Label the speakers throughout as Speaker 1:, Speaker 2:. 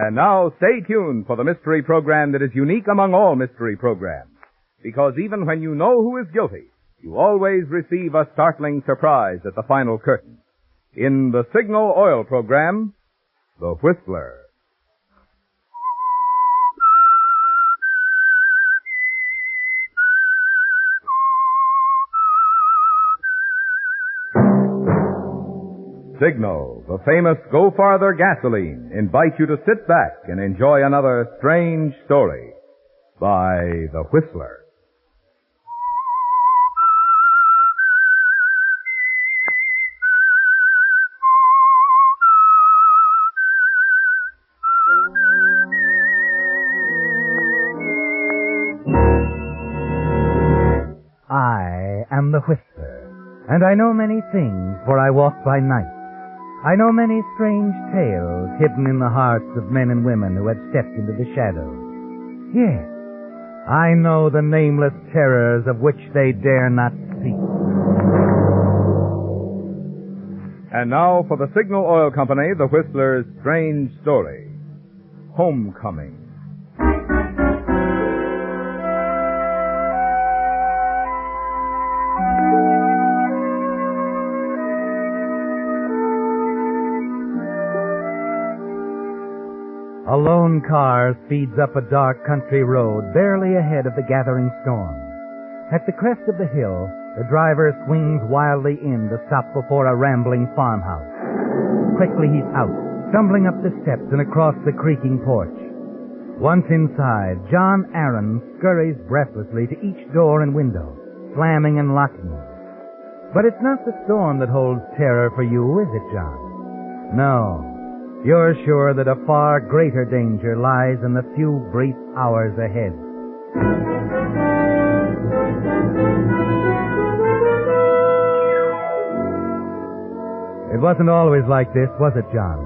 Speaker 1: And now, stay tuned for the mystery program that is unique among all mystery programs. Because even when you know who is guilty, you always receive a startling surprise at the final curtain. In the Signal Oil program, The Whistler. Signal, the famous Go Farther gasoline, invites you to sit back and enjoy another strange story by The Whistler.
Speaker 2: I am the Whistler, and I know many things, for I walk by night. I know many strange tales hidden in the hearts of men and women who have stepped into the shadows. Yes, I know the nameless terrors of which they dare not speak.
Speaker 1: And now for the Signal Oil Company, The Whistler's strange story, Homecoming.
Speaker 2: A lone car speeds up a dark country road, barely ahead of the gathering storm. At the crest of the hill, the driver swings wildly in to stop before a rambling farmhouse. Quickly he's out, stumbling up the steps and across the creaking porch. Once inside, John Aaron scurries breathlessly to each door and window, slamming and locking them. But it's not the storm that holds terror for you, is it, John? No. You're sure that a far greater danger lies in the few brief hours ahead. It wasn't always like this, was it, John?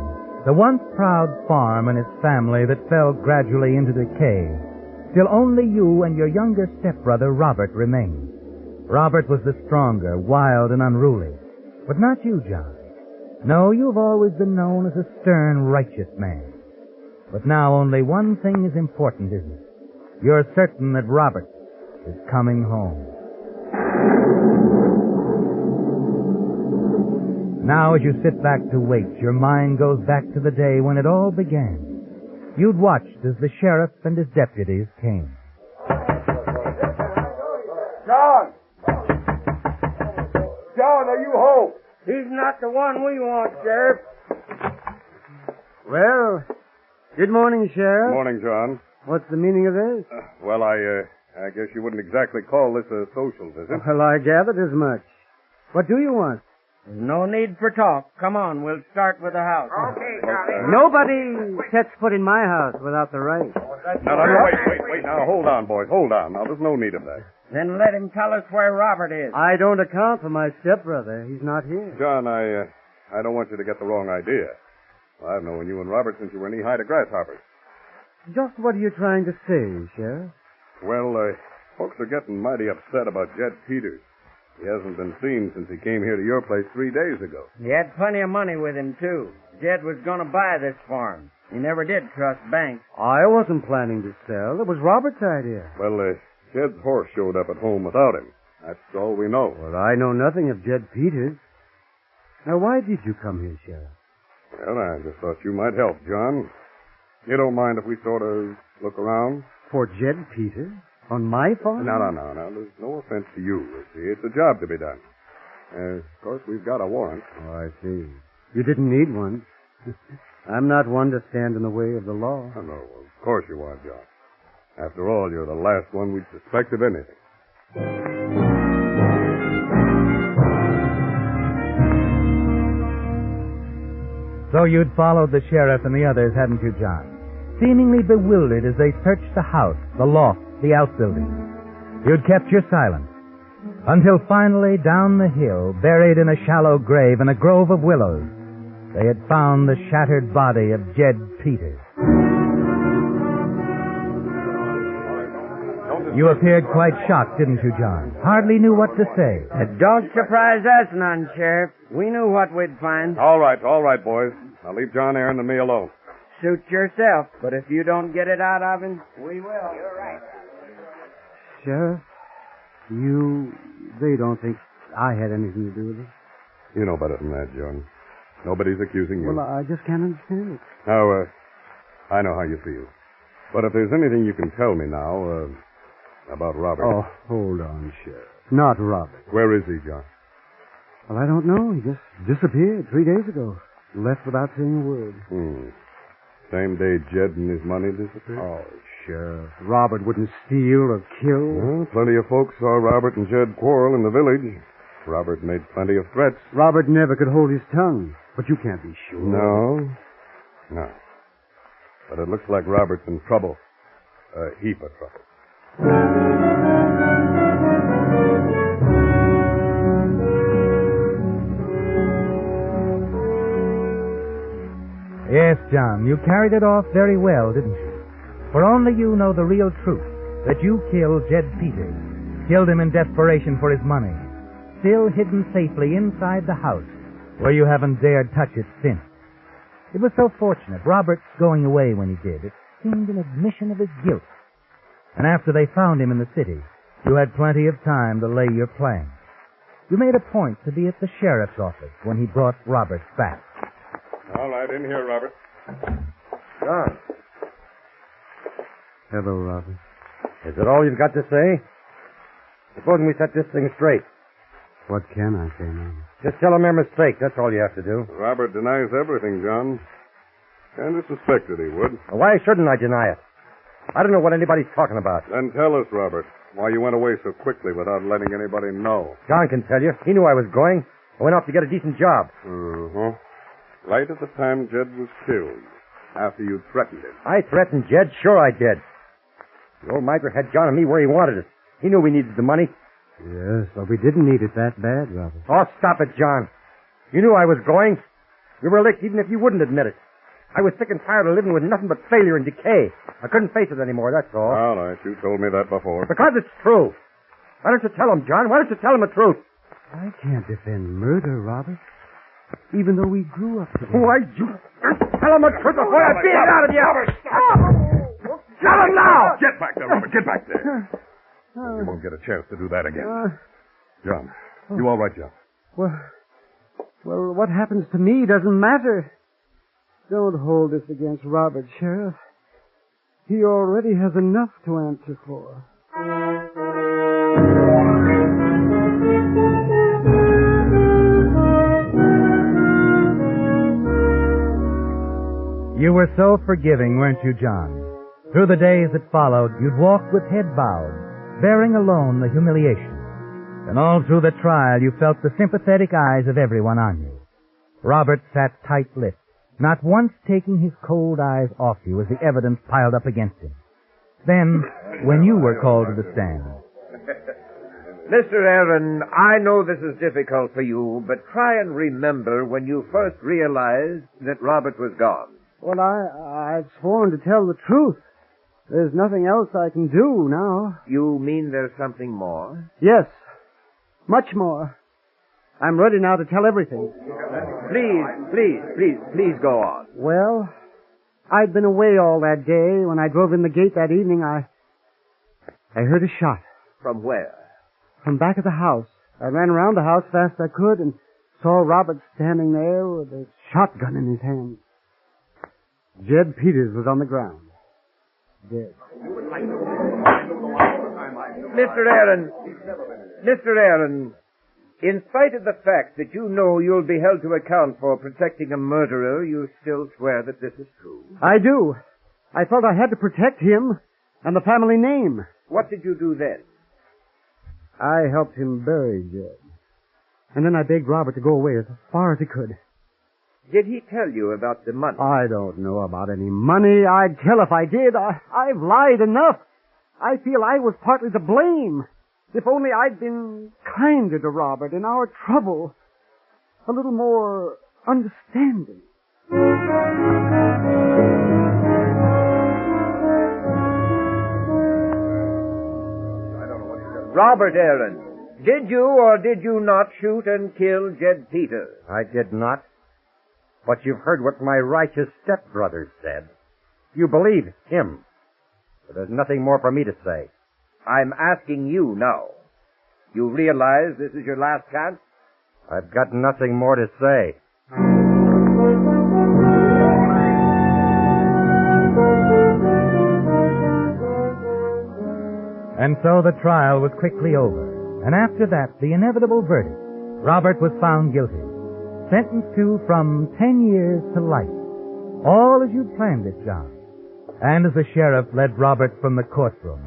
Speaker 2: The once proud farm and its family that fell gradually into decay. Still only you and your younger stepbrother, Robert, remained. Robert was the stronger, wild, and unruly. But not you, John. No, you've always been known as a stern, righteous man. But now only one thing is important, isn't it? You're certain that Robert is coming home. Now, as you sit back to wait, your mind goes back to the day when it all began. You'd watched as the sheriff and his deputies came.
Speaker 3: John! John, are you home?
Speaker 4: He's not the one we want, Sheriff.
Speaker 5: Well, good morning, Sheriff.
Speaker 3: Good morning, John.
Speaker 5: What's the meaning of this?
Speaker 3: Well, I guess you wouldn't exactly call this a social visit.
Speaker 5: Well, I gathered as much. What do you want?
Speaker 4: There's no need for talk. Come on, we'll start with the house.
Speaker 6: Okay, Charlie.
Speaker 5: Nobody sets foot in my house without the right.
Speaker 3: No, wait. Now, hold on, boys. Hold on. Now, there's no need of that.
Speaker 4: Then let him tell us where Robert is.
Speaker 5: I don't account for my stepbrother. He's not here.
Speaker 3: John, I don't want you to get the wrong idea. I've known you and Robert since you were knee-high to grasshoppers.
Speaker 5: Just what are you trying to say, Sheriff?
Speaker 3: Well, folks are getting mighty upset about Jed Peters. He hasn't been seen since he came here to your place 3 days ago.
Speaker 4: He had plenty of money with him, too. Jed was going to buy this farm. He never did trust banks.
Speaker 5: I wasn't planning to sell. It was Robert's idea.
Speaker 3: Well, Jed's horse showed up at home without him. That's all we know.
Speaker 5: Well, I know nothing of Jed Peters. Now, why did you come here, Sheriff?
Speaker 3: Well, I just thought you might help, John. You don't mind if we sort of look around?
Speaker 5: For Jed Peters? On my farm?
Speaker 3: No. There's no offense to you. You see, it's a job to be done. Of course, we've got a warrant.
Speaker 5: Oh, I see. You didn't need one. I'm not one to stand in the way of the law.
Speaker 3: Oh, no, well, of course you are, John. After all, you're the last one we'd suspect of anything.
Speaker 2: So you'd followed the sheriff and the others, hadn't you, John? Seemingly bewildered as they searched the house, the loft, the outbuildings. You'd kept your silence. Until finally, down the hill, buried in a shallow grave in a grove of willows, they had found the shattered body of Jed Peters. You appeared quite shocked, didn't you, John? Hardly knew what to say.
Speaker 4: Don't surprise us none, Sheriff. We knew what we'd find.
Speaker 3: All right, boys. Now leave John Aaron and me alone.
Speaker 4: Suit yourself, but if you don't get it out of him, we will.
Speaker 6: You're right.
Speaker 5: Sheriff, they don't think I had anything to do with it.
Speaker 3: You know better than that, John. Nobody's accusing you.
Speaker 5: Well, I just can't understand it.
Speaker 3: Now, I know how you feel. But if there's anything you can tell me now, about Robert.
Speaker 5: Oh, hold on, Sheriff. Not Robert.
Speaker 3: Where is he, John?
Speaker 5: Well, I don't know. He just disappeared 3 days ago. Left without saying a word.
Speaker 3: Same day Jed and his money disappeared?
Speaker 5: Oh, Sheriff. Robert wouldn't steal or kill.
Speaker 3: Well, plenty of folks saw Robert and Jed quarrel in the village. Robert made plenty of threats.
Speaker 5: Robert never could hold his tongue. But you can't be sure.
Speaker 3: No. But it looks like Robert's in trouble. A heap of trouble.
Speaker 2: Yes, John, you carried it off very well, didn't you? For only you know the real truth, that you killed Jed Peters, killed him in desperation for his money, still hidden safely inside the house, where you haven't dared touch it since. It was so fortunate, Robert's going away when he did. It seemed an admission of his guilt. And after they found him in the city, you had plenty of time to lay your plans. You made a point to be at the sheriff's office when he brought Robert back.
Speaker 3: All right, in here, Robert.
Speaker 7: John.
Speaker 5: Hello, Robert.
Speaker 7: Is it all you've got to say? Supposing we set this thing straight.
Speaker 5: What can I say now?
Speaker 7: Just tell him our mistake. That's all you have to do.
Speaker 3: Robert denies everything, John. Kind of suspected he would.
Speaker 7: Well, why shouldn't I deny it? I don't know what anybody's talking about.
Speaker 3: Then tell us, Robert, why you went away so quickly without letting anybody know.
Speaker 7: John can tell you. He knew I was going. I went off to get a decent job.
Speaker 3: Right at the time Jed was killed, after you threatened him.
Speaker 7: I threatened Jed? Sure I did. The old miser had John and me where he wanted us. He knew we needed the money.
Speaker 5: Yes, but we didn't need it that bad, Robert.
Speaker 7: Oh, stop it, John. You knew I was going. You were licked even if you wouldn't admit it. I was sick and tired of living with nothing but failure and decay. I couldn't face it anymore, that's all.
Speaker 3: All right, you told me that before.
Speaker 7: Because it's true. Why don't you tell him, John? Why don't you tell him the truth?
Speaker 5: I can't defend murder, Robert. Even though we grew up together.
Speaker 7: Why, you tell him the truth before I beat it out of you. Tell him now!
Speaker 3: Get back there, Robert. Get back there. You won't get a chance to do that again. John, you all right, John?
Speaker 5: Well, what happens to me doesn't matter. Don't hold this against Robert, Sheriff. He already has enough to answer for.
Speaker 2: You were so forgiving, weren't you, John? Through the days that followed, you'd walk with head bowed, bearing alone the humiliation. And all through the trial, you felt the sympathetic eyes of everyone on you. Robert sat tight-lipped, not once taking his cold eyes off you as the evidence piled up against him. Then, when you were called to the stand...
Speaker 6: Mr. Aaron, I know this is difficult for you, but try and remember when you first realized that Robert was gone.
Speaker 5: Well, I'd sworn to tell the truth. There's nothing else I can do now.
Speaker 6: You mean there's something more?
Speaker 5: Yes, much more. I'm ready now to tell everything.
Speaker 6: Please go on.
Speaker 5: Well, I'd been away all that day. When I drove in the gate that evening, I heard a shot.
Speaker 6: From where?
Speaker 5: From back of the house. I ran around the house fast I could and saw Robert standing there with a shotgun in his hand. Jed Peters was on the ground. Dead.
Speaker 6: Mr. Aaron, in spite of the fact that you know you'll be held to account for protecting a murderer, you still swear that this is true?
Speaker 5: I do. I felt I had to protect him and the family name.
Speaker 6: What did you do then?
Speaker 5: I helped him bury Jed. And then I begged Robert to go away as far as he could.
Speaker 6: Did he tell you about the money?
Speaker 5: I don't know about any money. I'd tell if I did. I've lied enough. I feel I was partly to blame. If only I'd been kinder to Robert in our trouble. A little more understanding.
Speaker 6: Robert Aaron, did you or did you not shoot and kill Jed Peters?
Speaker 7: I did not. But you've heard what my righteous stepbrother said. You believe him. But there's nothing more for me to say.
Speaker 6: I'm asking you now. You realize this is your last chance?
Speaker 7: I've got nothing more to say.
Speaker 2: And so the trial was quickly over, and after that, the inevitable verdict. Robert was found guilty, sentenced to from 10 years to life. All as you'd planned it, John. And as the sheriff led Robert from the courtroom.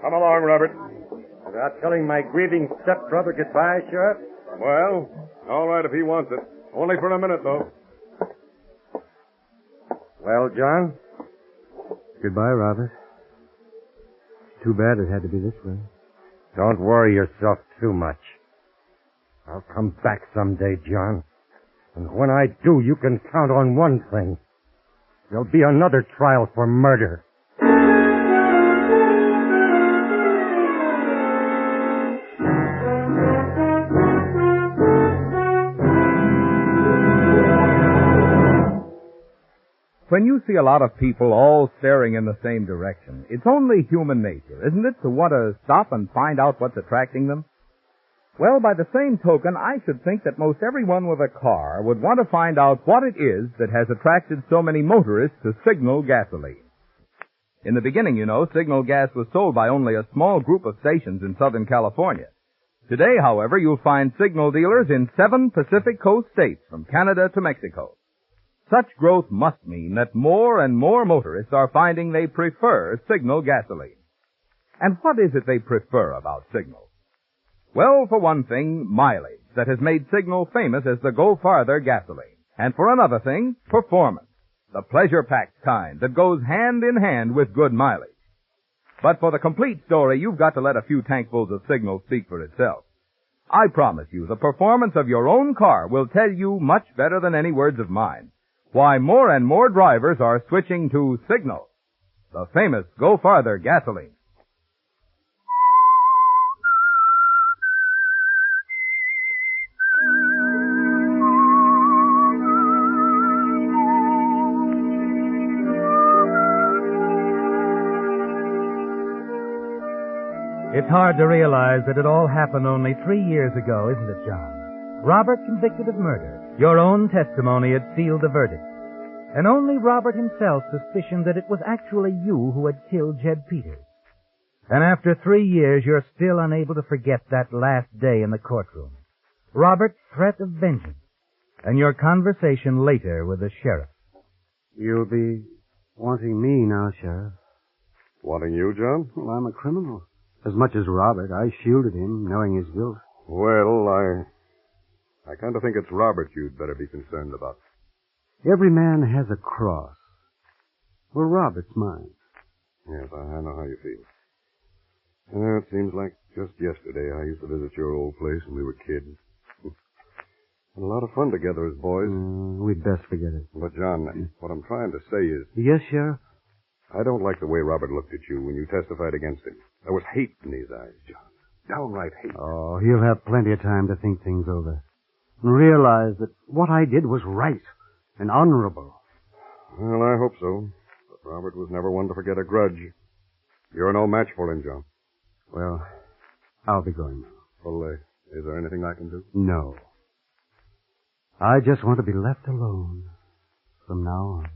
Speaker 3: Come along, Robert.
Speaker 7: Without telling my grieving stepbrother goodbye, Sheriff?
Speaker 3: Well, all right if he wants it. Only for a minute, though.
Speaker 7: Well, John?
Speaker 5: Goodbye, Robert. Too bad it had to be this way.
Speaker 7: Don't worry yourself too much. I'll come back someday, John. And when I do, you can count on one thing. There'll be another trial for murder.
Speaker 1: When you see a lot of people all staring in the same direction, it's only human nature, isn't it, to want to stop and find out what's attracting them? Well, by the same token, I should think that most everyone with a car would want to find out what it is that has attracted so many motorists to Signal gasoline. In the beginning, you know, Signal gas was sold by only a small group of stations in Southern California. Today, however, you'll find Signal dealers in 7 Pacific Coast states, from Canada to Mexico. Such growth must mean that more and more motorists are finding they prefer Signal gasoline. And what is it they prefer about Signal? Well, for one thing, mileage that has made Signal famous as the Go Farther gasoline. And for another thing, performance, the pleasure-packed kind that goes hand in hand with good mileage. But for the complete story, you've got to let a few tankfuls of Signal speak for itself. I promise you, the performance of your own car will tell you much better than any words of mine why more and more drivers are switching to Signal, the famous Go Farther gasoline.
Speaker 2: It's hard to realize that it all happened only 3 years ago, isn't it, John? Robert convicted of murder. Your own testimony had sealed the verdict. And only Robert himself suspicioned that it was actually you who had killed Jed Peters. And after 3 years, you're still unable to forget that last day in the courtroom. Robert's threat of vengeance, and your conversation later with the sheriff.
Speaker 5: You'll be wanting me now, Sheriff.
Speaker 3: Wanting you, John?
Speaker 5: Well, I'm a criminal. As much as Robert, I shielded him, knowing his guilt.
Speaker 3: Well, I kind of think it's Robert you'd better be concerned about.
Speaker 5: Every man has a cross. Well, Robert's mine.
Speaker 3: Yes, I know how you feel. It seems like just yesterday I used to visit your old place when we were kids. Had a lot of fun together as boys.
Speaker 5: We'd best forget it.
Speaker 3: But, John, what I'm trying to say is...
Speaker 5: Yes, Sheriff?
Speaker 3: I don't like the way Robert looked at you when you testified against him. There was hate in his eyes, John. Downright hate.
Speaker 5: Oh, he'll have plenty of time to think things over. And realize that what I did was right and honorable.
Speaker 3: Well, I hope so. But Robert was never one to forget a grudge. You're no match for him, John.
Speaker 5: Well, I'll be going now.
Speaker 3: Well, is there anything I can do?
Speaker 5: No. I just want to be left alone from now on.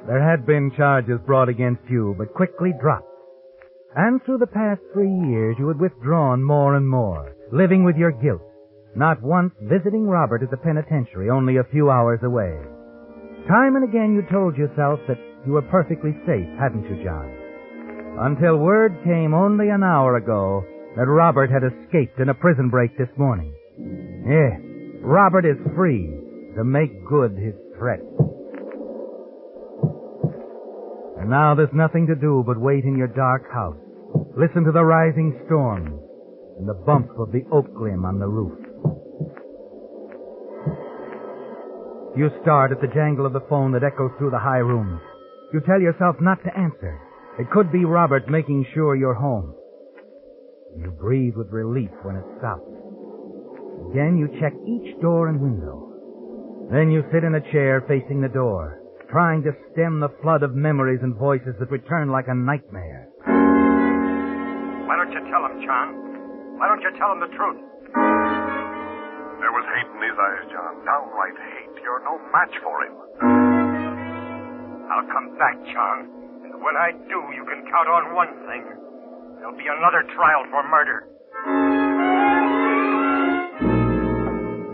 Speaker 2: There had been charges brought against you, but quickly dropped. And through the past 3 years, you had withdrawn more and more, living with your guilt, not once visiting Robert at the penitentiary, only a few hours away. Time and again you told yourself that you were perfectly safe, hadn't you, John? Until word came only an hour ago that Robert had escaped in a prison break this morning. Yes, Robert is free to make good his threat. And now there's nothing to do but wait in your dark house, listen to the rising storm and the bump of the oak limb on the roof. You start at the jangle of the phone that echoes through the high rooms. You tell yourself not to answer. It could be Robert making sure you're home. You breathe with relief when it stops. Again, you check each door and window. Then you sit in a chair facing the door, trying to stem the flood of memories and voices that return like a nightmare.
Speaker 7: Why don't you tell him, John? Why don't you tell him the truth? There was hate in his eyes, John. Downright hate. You're no match for him. I'll come back, John. And when I do, you can count on one thing. There'll be another trial for murder.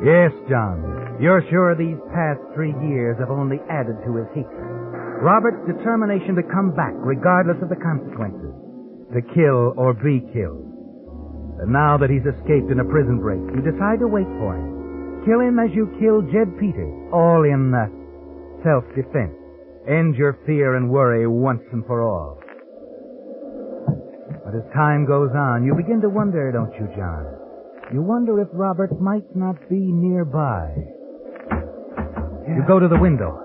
Speaker 2: Yes, John. You're sure these past 3 years have only added to his hatred. Robert's determination to come back, regardless of the consequences. To kill or be killed. And now that he's escaped in a prison break, you decide to wait for him. Kill him as you killed Jed Peters, all in self-defense. End your fear and worry once and for all. But as time goes on, you begin to wonder, don't you, John? You wonder if Robert might not be nearby. You go to the window.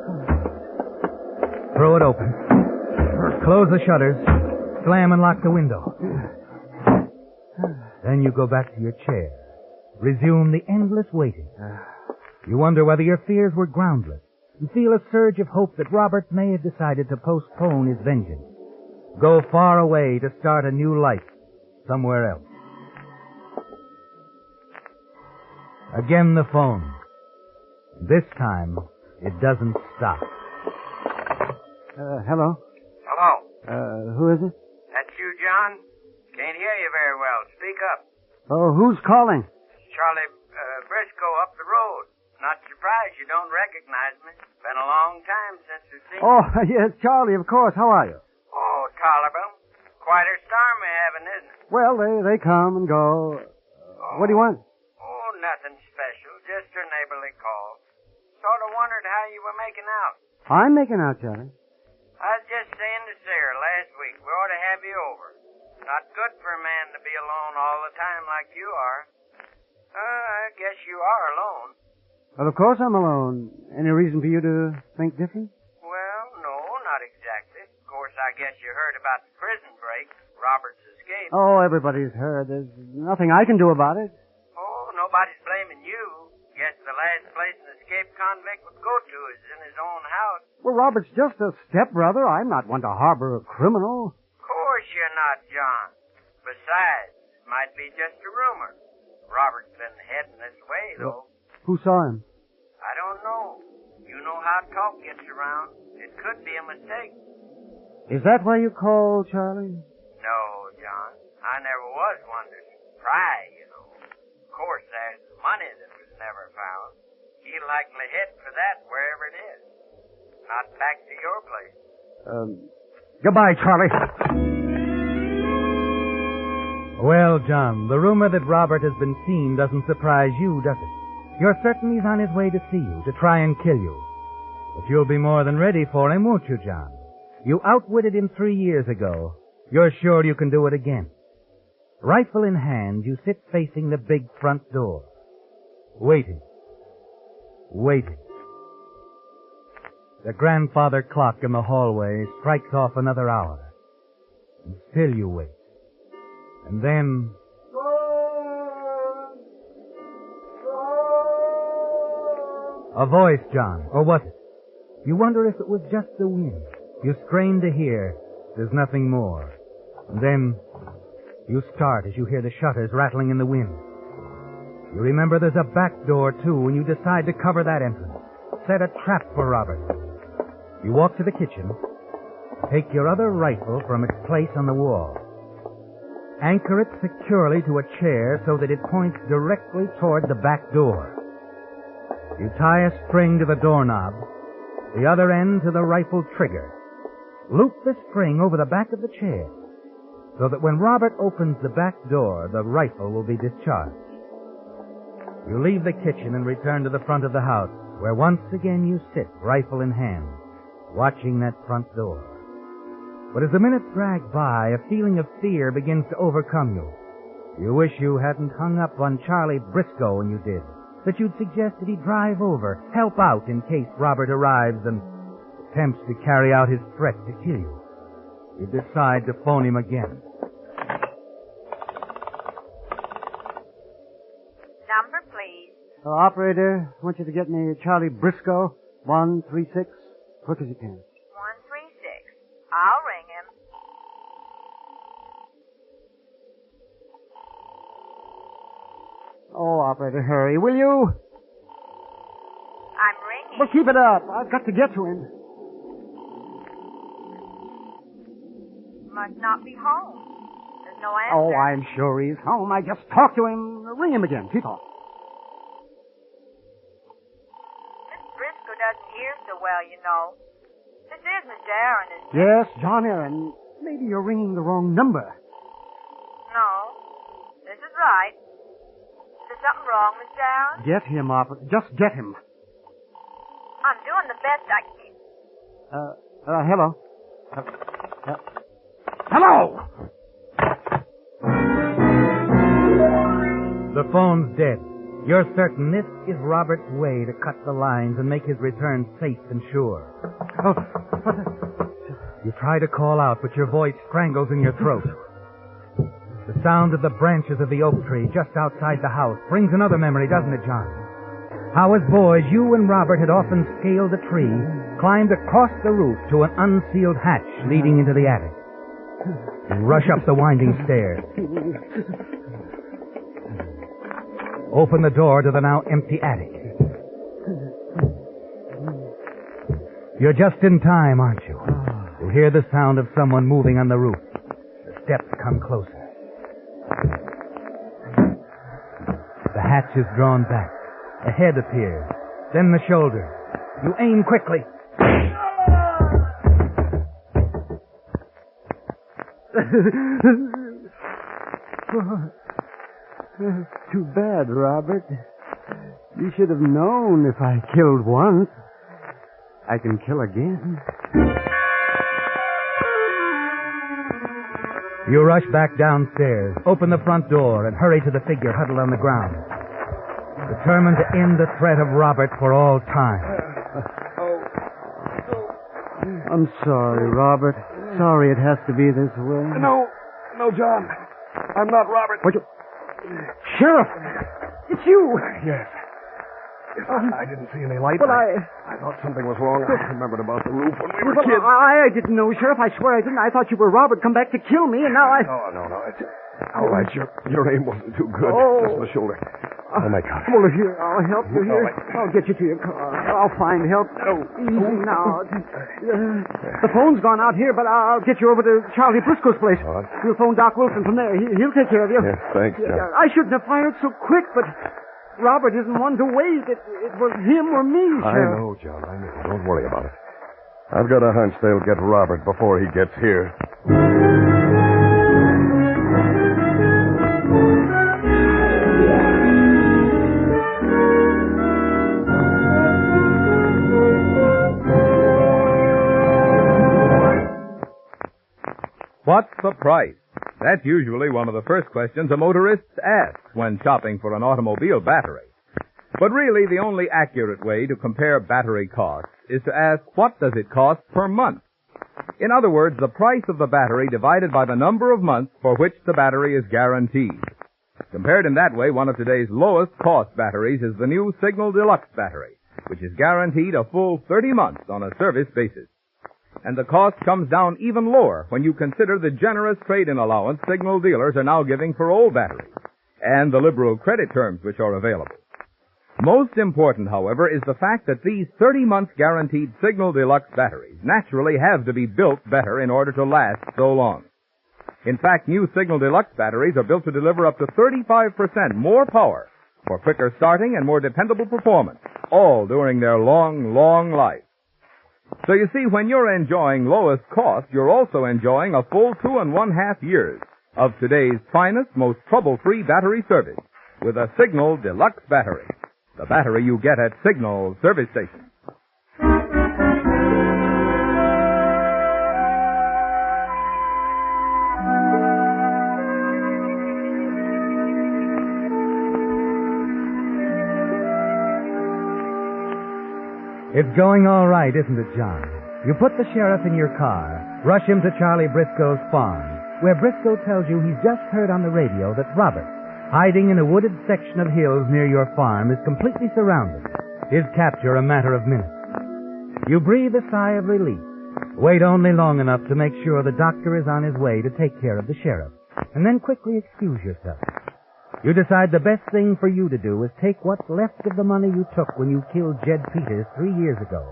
Speaker 2: Throw it open. Close the shutters. Slam and lock the window. Then you go back to your chair. Resume the endless waiting. You wonder whether your fears were groundless. You feel a surge of hope that Robert may have decided to postpone his vengeance. Go far away to start a new life somewhere else. Again the phone. This time, it doesn't stop.
Speaker 5: Hello?
Speaker 6: Hello.
Speaker 5: Who is it?
Speaker 4: That's you, John? Can't hear you very well. Speak up.
Speaker 5: Oh, who's calling?
Speaker 4: Charlie Briscoe up the road. Not surprised you don't recognize me. Been a long time since we've seen you.
Speaker 5: Oh, yes, Charlie, of course. How are you?
Speaker 4: Oh, tolerable. Quite a storm we're having, isn't it?
Speaker 5: Well, they come and go. What do you want?
Speaker 4: Oh, nothing special. Just a neighborly call. Sort of wondered how you were making out.
Speaker 5: I'm making out, Charlie.
Speaker 4: I was just saying to Sarah last week, we ought to have you over. Not good for a man to be alone all the time like you are. I guess you are alone.
Speaker 5: Well, of course I'm alone. Any reason for you to think different?
Speaker 4: Well, no, not exactly. Of course, I guess you heard about the prison break, Robert's escape.
Speaker 5: Oh, everybody's heard. There's nothing I can do about it.
Speaker 4: Oh, nobody's blaming you. Guess the last place an escaped convict would go to is in his own house.
Speaker 5: Well, Robert's just a stepbrother. I'm not one to harbor a criminal.
Speaker 4: Of course you're not, John. Besides, it might be just a rumor. Robert's been heading this way, though.
Speaker 5: Who saw him?
Speaker 4: I don't know. You know how talk gets around. It could be a mistake.
Speaker 5: Is that why you called, Charlie?
Speaker 4: No, John. I never was one to pry, you know. Of course, there's the money that was never found. He'll likely head for that wherever it is. Not back to your place.
Speaker 5: Goodbye, Charlie.
Speaker 2: Well, John, the rumor that Robert has been seen doesn't surprise you, does it? You're certain he's on his way to see you, to try and kill you. But you'll be more than ready for him, won't you, John? You outwitted him 3 years ago. You're sure you can do it again. Rifle in hand, you sit facing the big front door. Waiting. Waiting. The grandfather clock in the hallway strikes off another hour. And still you wait. And then... A voice, John. Or was it? You wonder if it was just the wind. You strain to hear. There's nothing more. And then you start as you hear the shutters rattling in the wind. You remember there's a back door, too, and you decide to cover that entrance. Set a trap for Robert. You walk to the kitchen. Take your other rifle from its place on the wall. Anchor it securely to a chair so that it points directly toward the back door. You tie a string to the doorknob, the other end to the rifle trigger. Loop the string over the back of the chair so that when Robert opens the back door, the rifle will be discharged. You leave the kitchen and return to the front of the house, where once again you sit, rifle in hand, watching that front door. But as the minutes drag by, a feeling of fear begins to overcome you. You wish you hadn't hung up on Charlie Briscoe when you did, that you'd suggested he drive over, help out in case Robert arrives and attempts to carry out his threat to kill you. You decide to phone him again.
Speaker 8: Number number, please.
Speaker 5: Operator, I want you to get me Charlie Briscoe, 136, quick as you can.
Speaker 8: 136. I'll ring him.
Speaker 5: Oh, operator, hurry, will you?
Speaker 8: I'm ringing.
Speaker 5: Well, keep it up. I've got to get to him.
Speaker 8: Must not be home. There's no answer.
Speaker 5: Oh, I'm sure he's home. I just talked to him. Ring him again. Keep on.
Speaker 8: Miss Briscoe doesn't hear so well, you know. This is Mr. Aaron, isn't it?
Speaker 5: Yes, John Aaron. Maybe you're ringing the wrong number.
Speaker 8: No. This is right. Is there something wrong, Mr. Aaron?
Speaker 5: Get him, operator. Just get him.
Speaker 8: I'm doing the best I can.
Speaker 5: Hello. Hello!
Speaker 2: The phone's dead. You're certain this is Robert's way to cut the lines and make his return safe and sure. You try to call out, but your voice strangles in your throat. The sound of the branches of the oak tree just outside the house brings another memory, doesn't it, John? How as boys, you and Robert had often scaled a tree, climbed across the roof to an unsealed hatch leading into the attic. You rush up the winding stairs. Open the door to the now empty attic. You're just in time, aren't you? You hear the sound of someone moving on the roof. The steps come closer. The hatch is drawn back. A head appears. Then the shoulders. You aim quickly.
Speaker 5: Too bad, Robert. You should have known if I killed once, I can kill again.
Speaker 2: You rush back downstairs, open the front door, and hurry to the figure huddled on the ground, determined to end the threat of Robert for all time.
Speaker 5: I'm sorry, Robert. Sorry it has to be this way.
Speaker 3: No, John. I'm not Robert.
Speaker 5: What you... Sheriff! It's you!
Speaker 3: Yes. I didn't see any light.
Speaker 5: Well,
Speaker 3: I thought something was wrong. I remembered about the roof when we were
Speaker 5: Well,
Speaker 3: kids.
Speaker 5: I didn't know, Sheriff. I swear I didn't. I thought you were Robert come back to kill me, and now I...
Speaker 3: No. It's all right. Your aim wasn't too good.
Speaker 5: Oh.
Speaker 3: Just in the shoulder. Oh, my God.
Speaker 5: Well, here, I'll help you here.
Speaker 3: All right.
Speaker 5: I'll get you to your car. I'll find help. Easy now. The phone's gone out here, but I'll get you over to Charlie Briscoe's place.
Speaker 3: All right.
Speaker 5: We'll phone Doc Wilson from there. He'll take care of you.
Speaker 3: Yeah, thanks, John.
Speaker 5: I shouldn't have fired so quick, but Robert isn't one to wait. It was him or me,
Speaker 3: I
Speaker 5: Sheriff.
Speaker 3: know, John. I know. Don't worry about it. I've got a hunch they'll get Robert before he gets here.
Speaker 1: What's the price? That's usually one of the first questions a motorist asks when shopping for an automobile battery. But really, the only accurate way to compare battery costs is to ask, what does it cost per month? In other words, the price of the battery divided by the number of months for which the battery is guaranteed. Compared in that way, one of today's lowest cost batteries is the new Signal Deluxe battery, which is guaranteed a full 30 months on a service basis. And the cost comes down even lower when you consider the generous trade-in allowance Signal dealers are now giving for old batteries, and the liberal credit terms which are available. Most important, however, is the fact that these 30-month guaranteed Signal Deluxe batteries naturally have to be built better in order to last so long. In fact, new Signal Deluxe batteries are built to deliver up to 35% more power for quicker starting and more dependable performance, all during their long, long life. So you see, when you're enjoying lowest cost, you're also enjoying a full 2.5 years of today's finest, most trouble-free battery service with a Signal Deluxe battery. The battery you get at Signal service stations.
Speaker 2: It's going all right, isn't it, John? You put the sheriff in your car, rush him to Charlie Briscoe's farm, where Briscoe tells you he's just heard on the radio that Robert, hiding in a wooded section of hills near your farm, is completely surrounded. His capture a matter of minutes. You breathe a sigh of relief. Wait only long enough to make sure the doctor is on his way to take care of the sheriff, and then quickly excuse yourself. You decide the best thing for you to do is take what's left of the money you took when you killed Jed Peters 3 years ago.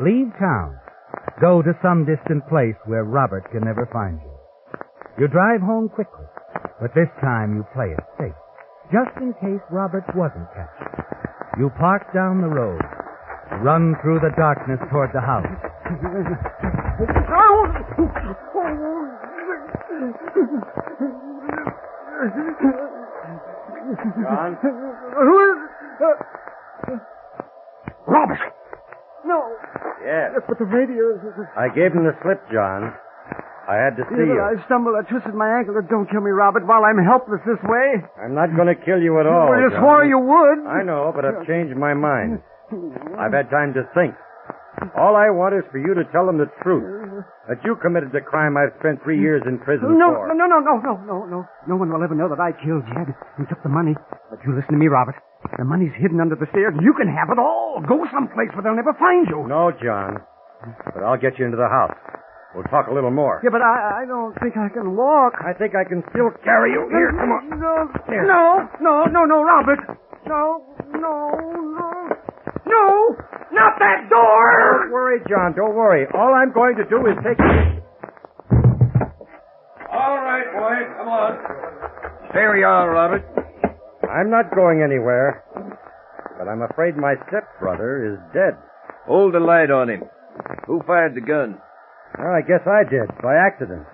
Speaker 2: Leave town. Go to some distant place where Robert can never find you. You drive home quickly, but this time you play it safe, just in case Robert wasn't captured. You park down the road, run through the darkness toward the house.
Speaker 7: John?
Speaker 5: Robert! No.
Speaker 7: Yes.
Speaker 5: Yes, but the radio...
Speaker 7: I gave him the slip, John. I had to see you.
Speaker 5: I stumbled. I twisted my ankle. Don't kill me, Robert, while I'm helpless this way.
Speaker 7: I'm not going to kill you at all,
Speaker 5: You
Speaker 7: John.
Speaker 5: swore you would.
Speaker 7: I know, but I've changed my mind. I've had time to think. All I want is for you to tell them the truth. That you committed the crime I've spent 3 years in prison
Speaker 5: No.
Speaker 7: for.
Speaker 5: No one will ever know that I killed Jed and took the money. But you listen to me, Robert. The money's hidden under the stairs, and you can have it all. Go someplace where they'll never find you.
Speaker 7: No, John. But I'll get you into the house. We'll talk a little more.
Speaker 5: Yeah, but I don't think I can walk.
Speaker 7: I think I can still carry you. Here, come on. Here.
Speaker 5: No, Robert. No. Not that door!
Speaker 7: Don't worry, John. Don't worry. All I'm going to do is take you...
Speaker 6: All right, boy. Come on. There we are, Robert.
Speaker 7: I'm not going anywhere. But I'm afraid my stepbrother is dead.
Speaker 6: Hold the light on him. Who fired the gun?
Speaker 7: Well, I guess I did, by accident.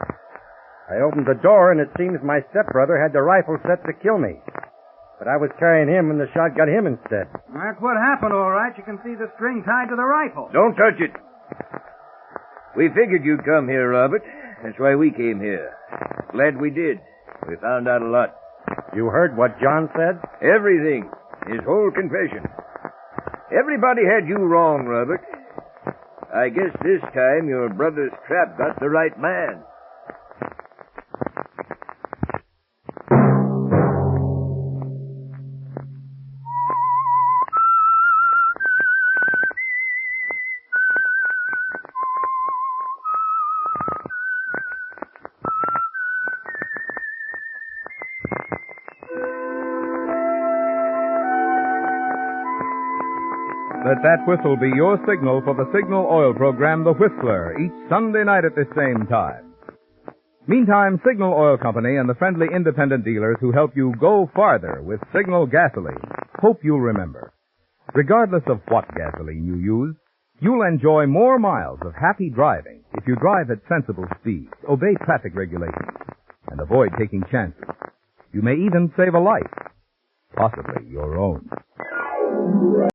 Speaker 7: I opened the door, and it seems my stepbrother had the rifle set to kill me. But I was carrying him, and the shot got him instead.
Speaker 2: That's what happened, all right. You can see the string tied to the rifle.
Speaker 6: Don't touch it. We figured you'd come here, Robert. That's why we came here. Glad we did. We found out a lot.
Speaker 7: You heard what John said?
Speaker 6: Everything. His whole confession. Everybody had you wrong, Robert. I guess this time your brother's trap got the right man.
Speaker 1: Let that whistle be your signal for the Signal Oil program, The Whistler, each Sunday night at this same time. Meantime, Signal Oil Company and the friendly independent dealers who help you go farther with Signal gasoline hope you'll remember. Regardless of what gasoline you use, you'll enjoy more miles of happy driving if you drive at sensible speeds, obey traffic regulations, and avoid taking chances. You may even save a life, possibly your own.